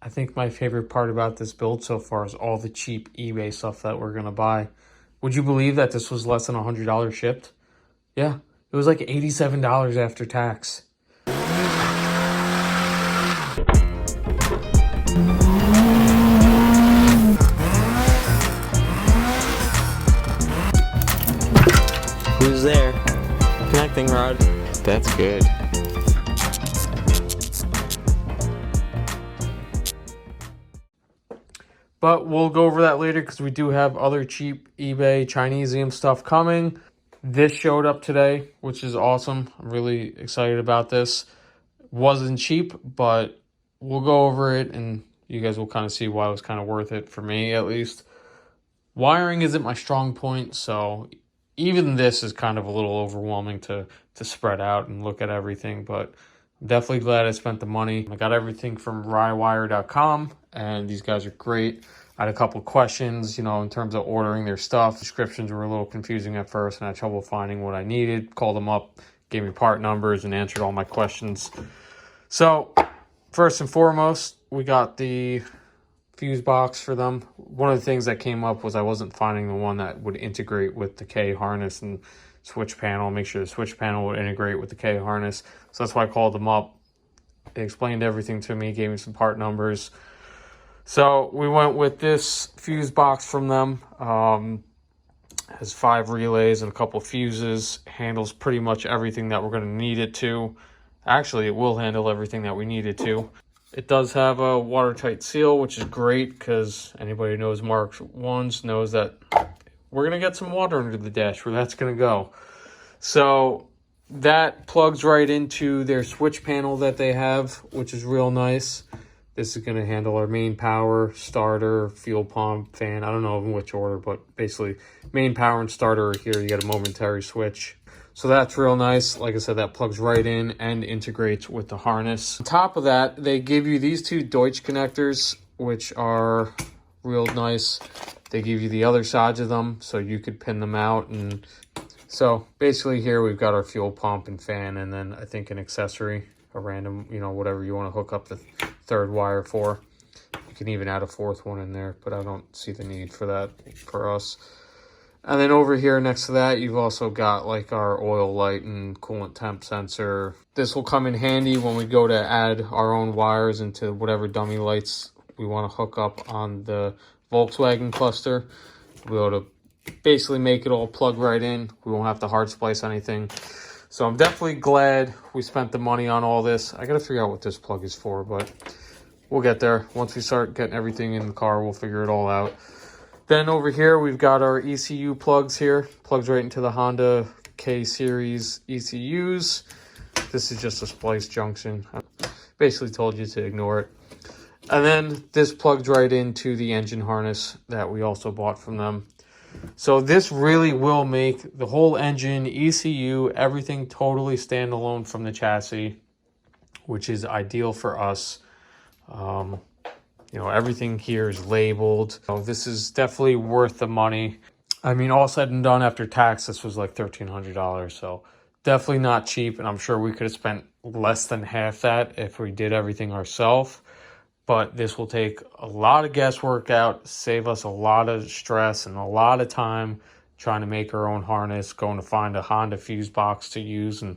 I think my favorite part about this build so far is all the cheap eBay stuff that we're going to buy. Would you believe that this was less than $100 shipped? Yeah, it was like $87 after tax. Who's there? Connecting rod. That's good. But we'll go over that later because we do have other cheap eBay Chinesium stuff coming. This showed up today, which is awesome. I'm really excited about this. Wasn't cheap, but we'll go over it and you guys will kind of see why it was kind of worth it for me, at least. Wiring isn't my strong point, so even this is kind of a little overwhelming to spread out and look at everything, but I'm definitely glad I spent the money. I got everything from rywire.com, and these guys are great. I had a couple questions, in terms of ordering their stuff. Descriptions were a little confusing at first, and I had trouble finding what I needed. Called them up, gave me part numbers, and answered all my questions. So, first and foremost, we got the fuse box for them. One of the things that came up was I wasn't finding the one that would integrate with the K harness and switch panel, make sure the switch panel would integrate with the K harness. So that's why I called them up. They explained everything to me, gave me some part numbers. So we went with this fuse box from them. Has 5 relays and a couple fuses. Handles pretty much everything that we're going to need it to. Actually, it will handle everything that we need it to. It does have a watertight seal, which is great because anybody who knows Mark 1s knows that we're going to get some water under the dash where that's going to go. So that plugs right into their switch panel that they have, which is real nice. This is going to handle our main power, starter, fuel pump, fan. I don't know in which order, but basically main power and starter are here. You get a momentary switch. So that's real nice. Like I said, that plugs right in and integrates with the harness. On top of that, they give you these 2 Deutsch connectors, which are real nice. They give you the other sides of them, so you could pin them out. And so basically here we've got our fuel pump and fan, and then I think an accessory, a random, whatever you want to hook up the 3rd wire for. You can even add a 4th one in there, but I don't see the need for that for us. And then over here next to that, you've also got like our oil light and coolant temp sensor. This will come in handy when we go to add our own wires into whatever dummy lights we want to hook up on the Volkswagen cluster. We'll be able to basically make it all plug right in. We won't have to hard splice anything. So I'm definitely glad we spent the money on all this. I got to figure out what this plug is for, but we'll get there. Once we start getting everything in the car, we'll figure it all out. Then over here, we've got our ECU plugs here. Plugs right into the Honda K-Series ECUs. This is just a splice junction. I basically told you to ignore it. And then this plugs right into the engine harness that we also bought from them. So this really will make the whole engine, ECU, everything totally standalone from the chassis, which is ideal for us. Everything here is labeled. So this is definitely worth the money. I mean, all said and done after tax, this was like $1,300. So definitely not cheap. And I'm sure we could have spent less than half that if we did everything ourselves. But this will take a lot of guesswork out, save us a lot of stress and a lot of time trying to make our own harness, going to find a Honda fuse box to use. And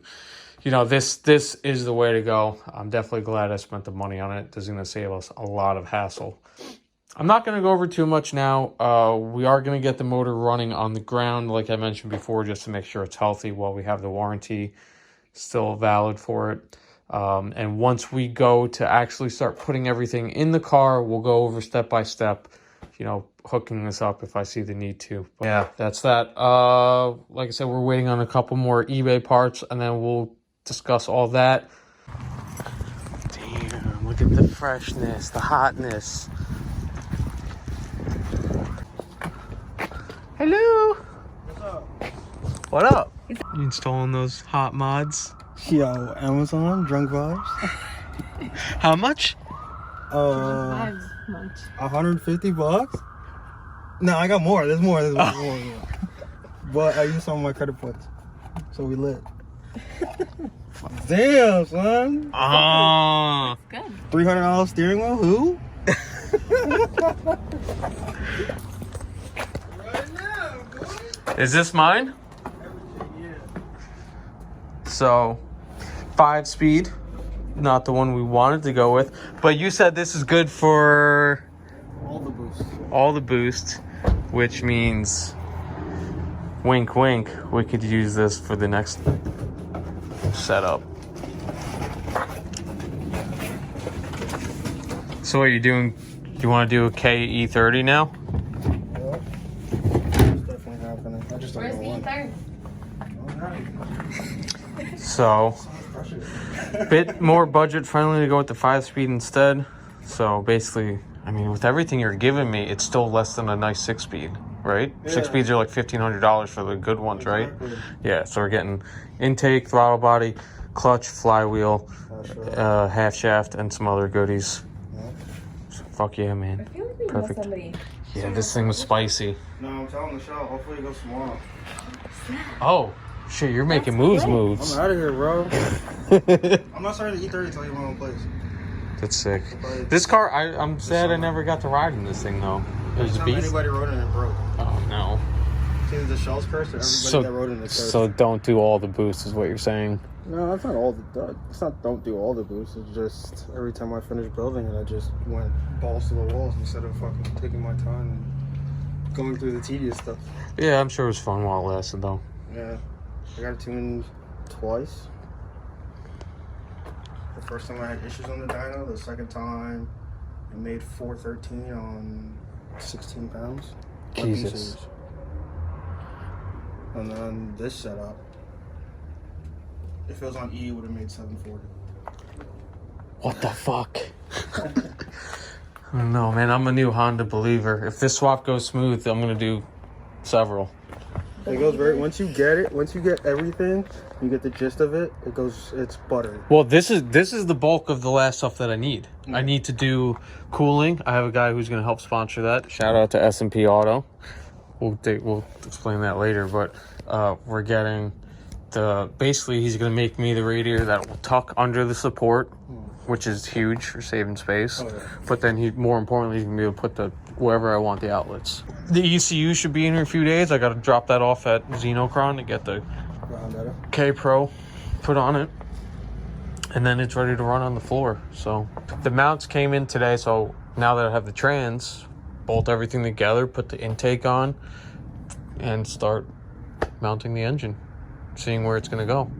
this is the way to go. I'm definitely glad I spent the money on it. This is going to save us a lot of hassle. I'm not going to go over too much now. We are going to get the motor running on the ground, like I mentioned before, just to make sure it's healthy while we have the warranty still valid for it. And once we go to actually start putting everything in the car, we'll go over step by step, hooking this up if I see the need to. But yeah, that's that. Like I said, we're waiting on a couple more eBay parts, and then we'll discuss all that. Damn, look at the freshness, the hotness. Hello. What's up? What up? You installing those hot mods? Yo, Amazon, Drunk Vibes. How much? $150. No, I got more. There's more. More. But I used some of my credit points, so we lit. Damn, son. Ah. Good. $300 steering wheel. Who? now, boy. Is this mine? Yeah. So, 5-speed, not the one we wanted to go with, but you said this is good for All the boosts. all the boost, which means, wink, wink, we could use this for the next setup. So, what are you doing? You want to do a KE30 now? Yeah. It's definitely happening. I just don't Where's know the when. E30? So, bit more budget friendly to go with the 5-speed instead. So basically, I mean, with everything you're giving me, it's still less than a nice 6-speed, right? Yeah. 6-speeds are like $1,500 for the good ones, right? Exactly. Yeah. So we're getting intake, throttle body, clutch, flywheel, Sure. half shaft, and some other goodies. Yeah. So fuck yeah, I man. feel like we know Perfect. somebody. Yeah, this thing was spicy. No, I'm telling the show. Hopefully it goes tomorrow. Oh, shit! You're making moves, great. moves. I'm out of here, bro. I'm not starting to E30 until you want to place. That's sick. This car, I'm sad I never got to ride in this thing though. It was a Anytime beast. anybody rode in it broke. Oh no. It's either the shell's cursed or everybody that rode in it cursed. So don't do all the boosts is what you're saying. No, that's not all the. It's not don't do all the boosts. It's just every time I finished building it, I just went balls to the walls instead of fucking taking my time and going through the tedious stuff. Yeah, I'm sure it was fun while it lasted though. Yeah, I got it tuned twice. The first time I had issues on the dyno. The second time, it made 413 on 16 pounds. Jesus. And then this setup, if it was on E, it would have made 740. What the fuck? I don't know, man. I'm a new Honda believer. If this swap goes smooth, I'm gonna do several. It goes very. Once you get it, once you get everything, you get the gist of it. It goes. It's buttery. Well, this is the bulk of the last stuff that I need. I need to do cooling. I have a guy who's gonna help sponsor that. Shout out to S&P Auto. We'll explain that later, but we're getting basically he's gonna make me the radiator that will tuck under the support, which is huge for saving space. Oh, yeah. But then more importantly, he's gonna be able to put wherever I want the outlets. The ECU should be in here a few days. I gotta drop that off at Xenocron to get the K Pro put on it, and then it's ready to run on the floor. So the mounts came in today, so now that I have the trans, bolt everything together, put the intake on, and start mounting the engine, seeing where it's gonna go.